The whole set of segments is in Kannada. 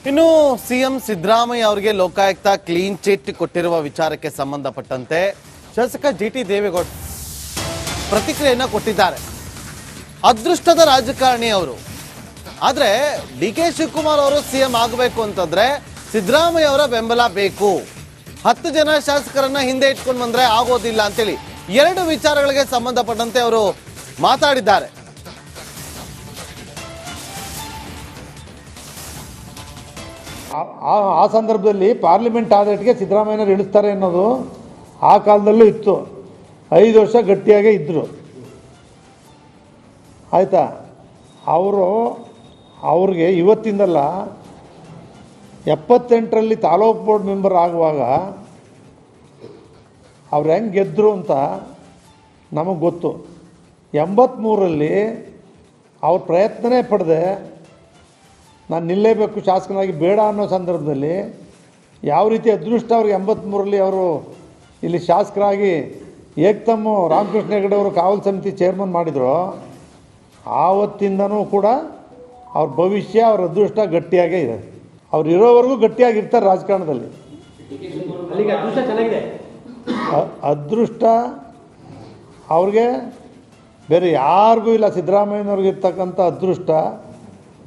ಇನ್ನು ಸಿಎಂ ಸಿದ್ದರಾಮಯ್ಯ ಅವರಿಗೆ ಲೋಕಾಯುಕ್ತ ಕ್ಲೀನ್ ಚಿಟ್ ಕೊಟ್ಟಿರುವ ವಿಚಾರಕ್ಕೆ ಸಂಬಂಧಪಟ್ಟಂತೆ ಶಾಸಕ ಜಿಟಿ ದೇವೇಗೌಡ ಪ್ರತಿಕ್ರಿಯೆಯನ್ನು ಕೊಟ್ಟಿದ್ದಾರೆ. ಅದೃಷ್ಟದ ರಾಜಕಾರಣಿ ಅವರು. ಆದ್ರೆ ಡಿಕೆ ಶಿವಕುಮಾರ್ ಅವರು ಸಿಎಂ ಆಗಬೇಕು ಅಂತಂದ್ರೆ ಸಿದ್ದರಾಮಯ್ಯ ಅವರ ಬೆಂಬಲ ಬೇಕು. 10 ಜನ ಶಾಸಕರನ್ನ ಹಿಂದೆ ಇಟ್ಕೊಂಡು ಬಂದ್ರೆ ಆಗೋದಿಲ್ಲ ಅಂತೇಳಿ 2 ವಿಚಾರಗಳಿಗೆ ಸಂಬಂಧಪಟ್ಟಂತೆ ಅವರು ಮಾತಾಡಿದ್ದಾರೆ. ಆ ಸಂದರ್ಭದಲ್ಲಿ ಪಾರ್ಲಿಮೆಂಟ್ ಆಡಳಿತಕ್ಕೆ ಸಿದ್ದರಾಮಯ್ಯನವರು ಇಳಿಸ್ತಾರೆ ಅನ್ನೋದು ಆ ಕಾಲದಲ್ಲೂ ಇತ್ತು. 5 ವರ್ಷ ಗಟ್ಟಿಯಾಗೇ ಇದ್ದರು. ಆಯಿತಾ, ಅವ್ರಿಗೆ ಇವತ್ತಿಂದಲ್ಲ 78ರಲ್ಲಿ ತಾಲೂಕು ಬೋರ್ಡ್ ಮೆಂಬರ್ ಆಗುವಾಗ ಅವ್ರು ಹೆಂಗೆ ಗೆದ್ದರು ಅಂತ ನಮಗೆ ಗೊತ್ತು. 83ರಲ್ಲಿ ಅವ್ರ ಪ್ರಯತ್ನನೇ ಪಡೆದೆ ನಾನು ನಿಲ್ಲೇಬೇಕು ಶಾಸಕನಾಗಿ ಬೇಡ ಅನ್ನೋ ಸಂದರ್ಭದಲ್ಲಿ ಯಾವ ರೀತಿ ಅದೃಷ್ಟ ಅವ್ರಿಗೆ 83ರಲ್ಲಿ ಅವರು ಇಲ್ಲಿ ಶಾಸಕರಾಗಿ ಏಕ್ತಮ್ಮು ರಾಮಕೃಷ್ಣ ಹೆಗಡೆ ಅವರು ಕಾವಲು ಸಮಿತಿ ಚೇರ್ಮನ್ ಮಾಡಿದರು. ಆವತ್ತಿಂದನೂ ಕೂಡ ಅವ್ರ ಭವಿಷ್ಯ ಅವ್ರ ಅದೃಷ್ಟ ಗಟ್ಟಿಯಾಗೇ ಇದೆ. ಅವ್ರು ಇರೋವರೆಗೂ ಗಟ್ಟಿಯಾಗಿರ್ತಾರೆ ರಾಜಕಾರಣದಲ್ಲಿ. ಅದೃಷ್ಟ ಅವ್ರಿಗೆ ಬೇರೆ ಯಾರಿಗೂ ಇಲ್ಲ. ಸಿದ್ದರಾಮಯ್ಯನವ್ರಿಗಿರ್ತಕ್ಕಂಥ ಅದೃಷ್ಟ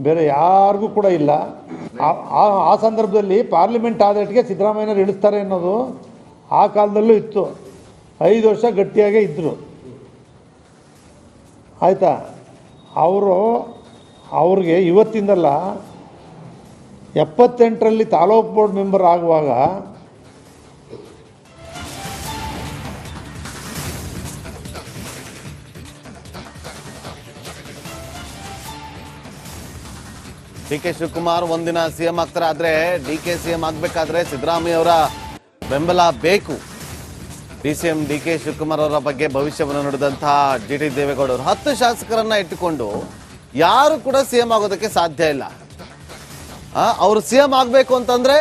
ಬೇರೆ ಯಾರಿಗೂ ಕೂಡ ಇಲ್ಲ. ಆ ಸಂದರ್ಭದಲ್ಲಿ ಪಾರ್ಲಿಮೆಂಟ್ ಆಡಳಿತಕ್ಕೆ ಸಿದ್ದರಾಮಯ್ಯನವರು ಇಳಿಸ್ತಾರೆ ಅನ್ನೋದು ಆ ಕಾಲದಲ್ಲೂ ಇತ್ತು. 5 ವರ್ಷ ಗಟ್ಟಿಯಾಗೇ ಇದ್ದರು. ಆಯಿತಾ, ಅವ್ರಿಗೆ ಇವತ್ತಿಂದಲ್ಲ 78ರಲ್ಲಿ ತಾಲೂಕು ಬೋರ್ಡ್ ಮೆಂಬರ್ ಆಗುವಾಗ ಡಿಕೆ ಶಿವಕುಮಾರ್ ಒಂದಿನ ಸಿಎಂ ಆಗ್ತಾರೆ. ಆದ್ರೆ ಡಿಕೆ ಸಿಎಂ ಆಗ್ಬೇಕಾದ್ರೆ ಸಿದ್ದರಾಮಯ್ಯ ಅವರ ಬೆಂಬಲ ಬೇಕು. ಡಿಸಿಎಂ ಡಿಕೆ ಶಿವಕುಮಾರ್ ಅವರ ಬಗ್ಗೆ ಭವಿಷ್ಯವನ್ನು ನುಡಿದಂತಹ ಜಿಟಿ ದೇವೇಗೌಡ ಅವರು 10 ಶಾಸಕರನ್ನ ಇಟ್ಟುಕೊಂಡು ಯಾರು ಕೂಡ ಸಿಎಂ ಆಗೋದಕ್ಕೆ ಸಾಧ್ಯ ಇಲ್ಲ. ಅವರು ಸಿಎಂ ಆಗ್ಬೇಕು ಅಂತಂದ್ರೆ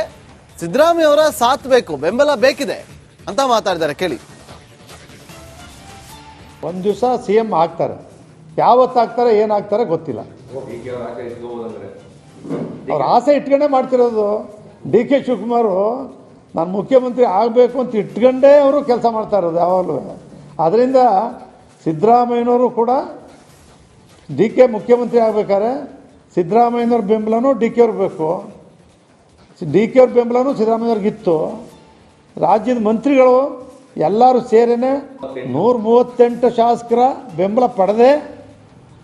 ಸಿದ್ದರಾಮಯ್ಯ ಅವರ ಸಾಥ್ ಬೇಕು, ಬೆಂಬಲ ಬೇಕಿದೆ ಅಂತ ಮಾತಾಡಿದ್ದಾರೆ. ಕೇಳಿ. ಒಂದು ದಿವಸ ಸಿಎಂ ಆಗ್ತಾರೆ. ಯಾವತ್ತಾಗ್ತಾರೆ ಏನಾಗ್ತಾರೆ ಗೊತ್ತಿಲ್ಲ. ಅವ್ರ ಆಸೆ ಇಟ್ಕೊಂಡೇ ಮಾಡ್ತಿರೋದು. ಡಿ ಕೆ ಶಿವಕುಮಾರು ನಾನು ಮುಖ್ಯಮಂತ್ರಿ ಆಗಬೇಕು ಅಂತ ಇಟ್ಕೊಂಡೇ ಅವರು ಕೆಲಸ ಮಾಡ್ತಾ ಇರೋದು ಯಾವಾಗಲೂ. ಅದರಿಂದ ಸಿದ್ದರಾಮಯ್ಯನವರು ಕೂಡ ಡಿ ಕೆ ಮುಖ್ಯಮಂತ್ರಿ ಆಗಬೇಕಾದ್ರೆ ಸಿದ್ದರಾಮಯ್ಯನವ್ರ ಬೆಂಬಲನೂ ಡಿ ಕೆ ಅವ್ರಿಗೆ ಬೇಕು. ಡಿ ಕೆ ಅವ್ರ ಬೆಂಬಲನೂ ಸಿದ್ದರಾಮಯ್ಯವ್ರಿಗಿತ್ತು. ರಾಜ್ಯದ ಮಂತ್ರಿಗಳು ಎಲ್ಲರೂ ಸೇರಿನೇ 138 ಶಾಸಕರ ಬೆಂಬಲ ಪಡೆದೇ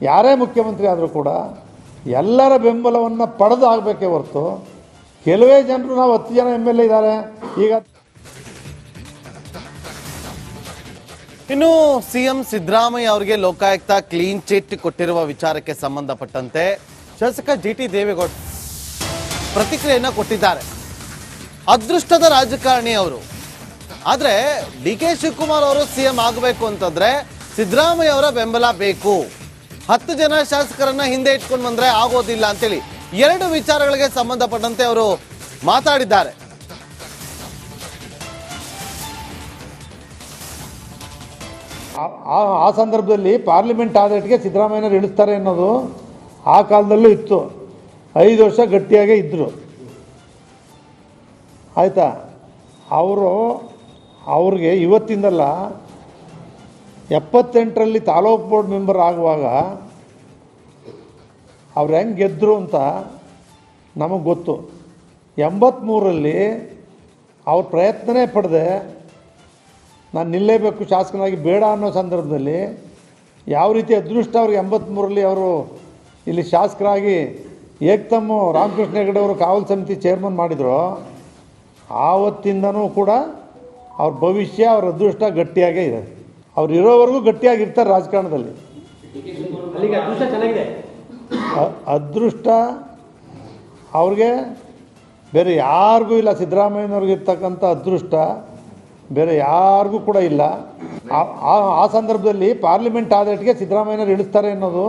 ಯಾರೇ ಮುಖ್ಯಮಂತ್ರಿ ಆದರೂ ಕೂಡ ಎಲ್ಲರ ಬೆಂಬಲವನ್ನು ಪಡೆದು ಆಗಬೇಕೇ ಹೊರತು ಕೆಲವೇ ಜನರು ನಾವು 10 ಜನ MLA ಇದ್ದಾರೆ. ಈಗ ಇನ್ನು ಸಿಎಂ ಸಿದ್ದರಾಮಯ್ಯ ಅವರಿಗೆ ಲೋಕಾಯುಕ್ತ ಕ್ಲೀನ್ ಚಿಟ್ ಕೊಟ್ಟಿರುವ ವಿಚಾರಕ್ಕೆ ಸಂಬಂಧಪಟ್ಟಂತೆ ಶಾಸಕ ಜಿಟಿ ದೇವೇಗೌಡ ಪ್ರತಿಕ್ರಿಯೆಯನ್ನು ಕೊಟ್ಟಿದ್ದಾರೆ. ಅದೃಷ್ಟದ ರಾಜಕಾರಣಿ ಅವರು. ಆದ್ರೆ ಡಿಕೆ ಶಿವಕುಮಾರ್ ಅವರು ಸಿಎಂ ಆಗಬೇಕು ಅಂತಂದ್ರೆ ಸಿದ್ದರಾಮಯ್ಯ ಅವರ ಬೆಂಬಲ ಬೇಕು. 10 ಜನ ಶಾಸಕರನ್ನ ಹಿಂದೆ ಇಟ್ಕೊಂಡು ಬಂದ್ರೆ ಆಗೋದಿಲ್ಲ ಅಂತೇಳಿ 2 ವಿಚಾರಗಳಿಗೆ ಸಂಬಂಧಪಟ್ಟಂತೆ ಅವರು ಮಾತಾಡಿದ್ದಾರೆ. ಆ ಸಂದರ್ಭದಲ್ಲಿ ಪಾರ್ಲಿಮೆಂಟ್ ಆಡಳಿತಕ್ಕೆ ಸಿದ್ದರಾಮಯ್ಯನವರು ಇಳಿಸ್ತಾರೆ ಅನ್ನೋದು ಆ ಕಾಲದಲ್ಲೂ ಇತ್ತು. 5 ವರ್ಷ ಗಟ್ಟಿಯಾಗೇ ಇದ್ದರು. ಆಯಿತಾ, ಅವ್ರಿಗೆ ಇವತ್ತಿಂದಲ್ಲ 78ರಲ್ಲಿ ತಾಲೂಕು ಬೋರ್ಡ್ ಮೆಂಬರ್ ಆಗುವಾಗ ಅವ್ರು ಹೆಂಗೆ ಗೆದ್ದರು ಅಂತ ನಮಗೆ ಗೊತ್ತು. 83ರಲ್ಲಿ ಅವ್ರ ಪ್ರಯತ್ನನೇ ಪಡೆದೆ ನಾನು ನಿಲ್ಲೇಬೇಕು ಶಾಸಕನಾಗಿ ಬೇಡ ಅನ್ನೋ ಸಂದರ್ಭದಲ್ಲಿ ಯಾವ ರೀತಿ ಅದೃಷ್ಟ ಅವ್ರಿಗೆ 83ರಲ್ಲಿ ಅವರು ಇಲ್ಲಿ ಶಾಸಕರಾಗಿ ಏಕ್ತಮ್ಮು ರಾಮಕೃಷ್ಣ ಹೆಗಡೆ ಅವರು ಕಾವಲು ಸಮಿತಿ ಚೇರ್ಮನ್ ಮಾಡಿದರು. ಆವತ್ತಿಂದನೂ ಕೂಡ ಅವ್ರ ಭವಿಷ್ಯ ಅವ್ರ ಅದೃಷ್ಟ ಗಟ್ಟಿಯಾಗೇ ಇದೆ. ಅವ್ರು ಇರೋವರೆಗೂ ಗಟ್ಟಿಯಾಗಿರ್ತಾರೆ ರಾಜಕಾರಣದಲ್ಲಿ. ಅದೃಷ್ಟ ಅವ್ರಿಗೆ ಬೇರೆ ಯಾರಿಗೂ ಇಲ್ಲ. ಸಿದ್ದರಾಮಯ್ಯನವ್ರಿಗಿರ್ತಕ್ಕಂಥ ಅದೃಷ್ಟ ಬೇರೆ ಯಾರಿಗೂ ಕೂಡ ಇಲ್ಲ. ಆ ಸಂದರ್ಭದಲ್ಲಿ ಪಾರ್ಲಿಮೆಂಟ್ ಆಡಳಿತಕ್ಕೆ ಸಿದ್ದರಾಮಯ್ಯನವರು ಇಳಿಸ್ತಾರೆ ಅನ್ನೋದು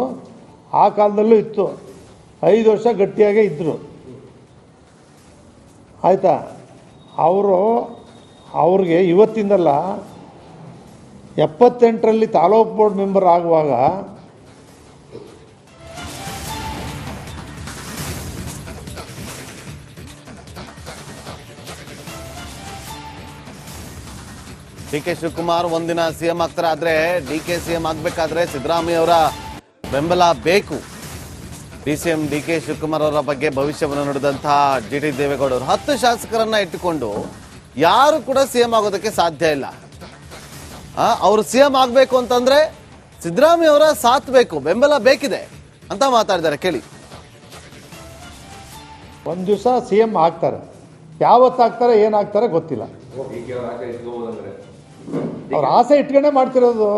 ಆ ಕಾಲದಲ್ಲೂ ಇತ್ತು. 5 ವರ್ಷ ಗಟ್ಟಿಯಾಗೇ ಇದ್ದರು. ಆಯಿತಾ, ಅವ್ರಿಗೆ ಇವತ್ತಿಂದಲ್ಲ 78ರಲ್ಲಿ ತಾಲೂಕು ಬೋರ್ಡ್ ಮೆಂಬರ್ ಆಗುವಾಗ ಡಿ ಕೆ ಶಿವಕುಮಾರ್ ಒಂದಿನ ಸಿಎಂ ಆಗ್ತಾರೆ, ಆದ್ರೆ ಡಿ ಕೆ ಸಿಎಂ ಆಗ್ಬೇಕಾದ್ರೆ ಸಿದ್ದರಾಮಯ್ಯ ಅವರ ಬೆಂಬಲ ಬೇಕು. ಡಿಸಿಎಂ ಡಿ ಕೆ ಶಿವಕುಮಾರ್ ಅವರ ಬಗ್ಗೆ ಭವಿಷ್ಯವನ್ನು ನುಡಿದಂತಹ ಜಿಟಿ ದೇವೇಗೌಡರು 10 ಶಾಸಕರನ್ನ ಇಟ್ಟುಕೊಂಡು ಯಾರು ಕೂಡ ಸಿಎಂ ಆಗೋದಕ್ಕೆ ಸಾಧ್ಯ ಇಲ್ಲ. ಅವರು ಸಿಎಂ ಆಗ್ಬೇಕು ಅಂತಂದ್ರೆ ಸಿದ್ದರಾಮಯ್ಯ ಅವರ ಸಾಥ್ ಬೇಕು, ಬೆಂಬಲ ಬೇಕಿದೆ ಅಂತ ಮಾತಾಡಿದ್ದಾರೆ. ಕೇಳಿ. ಒಂದು ದಿವಸ ಸಿಎಂ ಆಗ್ತಾರೆ, ಯಾವತ್ತಾಗ್ತಾರೆ ಏನಾಗ್ತಾರೆ ಗೊತ್ತಿಲ್ಲ. ಅವ್ರ ಆಸೆ ಇಟ್ಕೊಂಡೇ ಮಾಡ್ತಿರೋದು.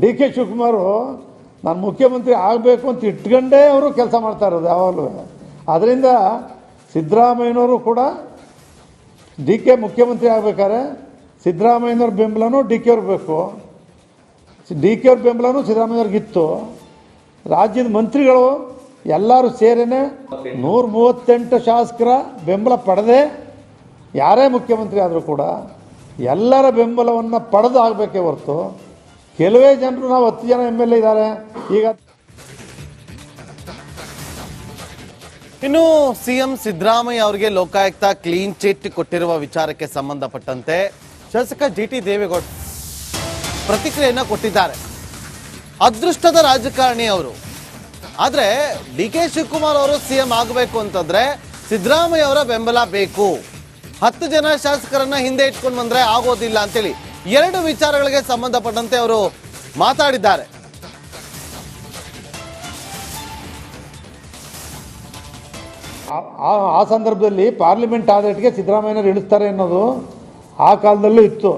ಡಿ ಕೆ ಶಿವಕುಮಾರ್ ನಾನು ಮುಖ್ಯಮಂತ್ರಿ ಆಗಬೇಕು ಅಂತ ಇಟ್ಕೊಂಡೇ ಅವರು ಕೆಲಸ ಮಾಡ್ತಾ ಇರೋದು ಯಾವಾಗಲೂ. ಅದರಿಂದ ಸಿದ್ದರಾಮಯ್ಯನವರು ಕೂಡ ಡಿ ಕೆ ಮುಖ್ಯಮಂತ್ರಿ ಆಗಬೇಕಾದ್ರೆ ಸಿದ್ದರಾಮಯ್ಯನವ್ರ ಬೆಂಬಲನೂ ಡಿ ಕೆ ಅವ್ರಿಗೆ ಬೇಕು, ಡಿ ಕೆ ಅವ್ರ ಬೆಂಬಲನೂ ಸಿದ್ದರಾಮಯ್ಯವ್ರಿಗಿತ್ತು. ರಾಜ್ಯದ ಮಂತ್ರಿಗಳು ಎಲ್ಲರೂ ಸೇರೇನೆ 138 ಶಾಸಕರ ಬೆಂಬಲ ಪಡೆದೇ ಯಾರೇ ಮುಖ್ಯಮಂತ್ರಿ ಆದರೂ ಕೂಡ ಎಲ್ಲರ ಬೆಂಬಲವನ್ನು ಪಡೆದು ಆಗಬೇಕೇ ಹೊರತು ಕೆಲವೇ ಜನರು ನಾವು 10 ಜನ ಎಮ್ ಎಲ್ ಎ ಇದ್ದಾರೆ ಈಗ. ಇನ್ನು ಸಿಎಂ ಸಿದ್ದರಾಮಯ್ಯ ಅವರಿಗೆ ಲೋಕಾಯುಕ್ತ ಕ್ಲೀನ್ ಚಿಟ್ ಕೊಟ್ಟಿರುವ ವಿಚಾರಕ್ಕೆ ಸಂಬಂಧಪಟ್ಟಂತೆ ಶಾಸಕ ಜಿಟಿ ದೇವೇಗೌಡ ಪ್ರತಿಕ್ರಿಯೆಯನ್ನ ಕೊಟ್ಟಿದ್ದಾರೆ. ಅದೃಷ್ಟದ ರಾಜಕಾರಣಿ ಅವರು, ಆದ್ರೆ ಡಿ ಕೆ ಶಿವಕುಮಾರ್ ಅವರು ಸಿಎಂ ಆಗಬೇಕು ಅಂತಂದ್ರೆ ಸಿದ್ದರಾಮಯ್ಯ ಅವರ ಬೆಂಬಲ ಬೇಕು. 10 ಜನ ಶಾಸಕರನ್ನ ಹಿಂದೆ ಇಟ್ಕೊಂಡು ಬಂದ್ರೆ ಆಗೋದಿಲ್ಲ ಅಂತೇಳಿ 2 ವಿಚಾರಗಳಿಗೆ ಸಂಬಂಧಪಟ್ಟಂತೆ ಅವರು ಮಾತಾಡಿದ್ದಾರೆ. ಆ ಸಂದರ್ಭದಲ್ಲಿ ಪಾರ್ಲಿಮೆಂಟ್ ಆಡಳಿತಕ್ಕೆ ಸಿದ್ದರಾಮಯ್ಯನವರು ಇಳಿಸ್ತಾರೆ ಅನ್ನೋದು ಆ ಕಾಲದಲ್ಲೂ ಇತ್ತು.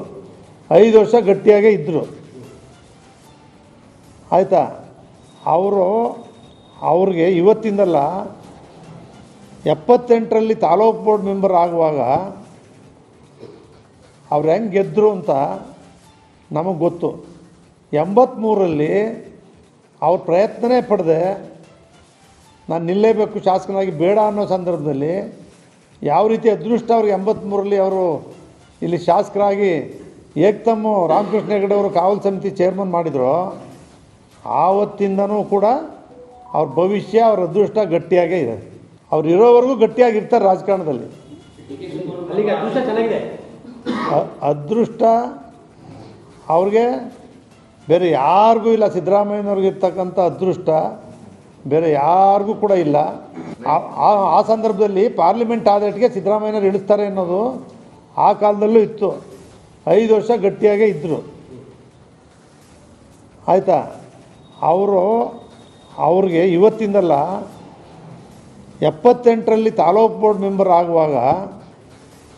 5 ವರ್ಷ ಗಟ್ಟಿಯಾಗೇ ಇದ್ದರು. ಆಯಿತಾ, ಅವ್ರಿಗೆ ಇವತ್ತಿಂದಲ್ಲ 78ರಲ್ಲಿ ತಾಲೂಕು ಬೋರ್ಡ್ ಮೆಂಬರ್ ಆಗುವಾಗ ಅವ್ರು ಹೆಂಗೆ ಗೆದ್ದರು ಅಂತ ನಮಗೆ ಗೊತ್ತು. 83ರಲ್ಲಿ ಅವ್ರ ಪ್ರಯತ್ನನೇ ಪಡೆದೆ ನಾನು ನಿಲ್ಲೇಬೇಕು ಶಾಸಕನಾಗಿ ಬೇಡ ಅನ್ನೋ ಸಂದರ್ಭದಲ್ಲಿ ಯಾವ ರೀತಿ ಅದೃಷ್ಟ ಅವ್ರಿಗೆ 83ರಲ್ಲಿ ಅವರು ಇಲ್ಲಿ ಶಾಸಕರಾಗಿ ಏಕ್ತಮ್ಮ ರಾಮಕೃಷ್ಣ ಹೆಗಡೆ ಅವರು ಕಾವಲು ಸಮಿತಿ ಚೇರ್ಮನ್ ಮಾಡಿದ್ರು. ಆವತ್ತಿಂದನೂ ಕೂಡ ಅವ್ರ ಭವಿಷ್ಯ, ಅವ್ರ ಅದೃಷ್ಟ ಗಟ್ಟಿಯಾಗೇ ಇದೆ. ಅವ್ರು ಇರೋವರೆಗೂ ಗಟ್ಟಿಯಾಗಿರ್ತಾರೆ ರಾಜಕಾರಣದಲ್ಲಿ. ಅದೃಷ್ಟ ಅವ್ರಿಗೆ ಬೇರೆ ಯಾರಿಗೂ ಇಲ್ಲ. ಸಿದ್ದರಾಮಯ್ಯನವ್ರಿಗಿರ್ತಕ್ಕಂಥ ಅದೃಷ್ಟ ಬೇರೆ ಯಾರಿಗೂ ಕೂಡ ಇಲ್ಲ. ಆ ಸಂದರ್ಭದಲ್ಲಿ ಪಾರ್ಲಿಮೆಂಟ್ ಆಡಳಿತಕ್ಕೆ ಸಿದ್ದರಾಮಯ್ಯನವರು ಇಳಿಸ್ತಾರೆ ಅನ್ನೋದು ಆ ಕಾಲದಲ್ಲೂ ಇತ್ತು. 5 ವರ್ಷ ಗಟ್ಟಿಯಾಗೇ ಇದ್ದರು. ಆಯಿತಾ, ಅವ್ರಿಗೆ ಇವತ್ತಿಂದಲ್ಲ 78ರಲ್ಲಿ ತಾಲೂಕು ಬೋರ್ಡ್ ಮೆಂಬರ್ ಆಗುವಾಗ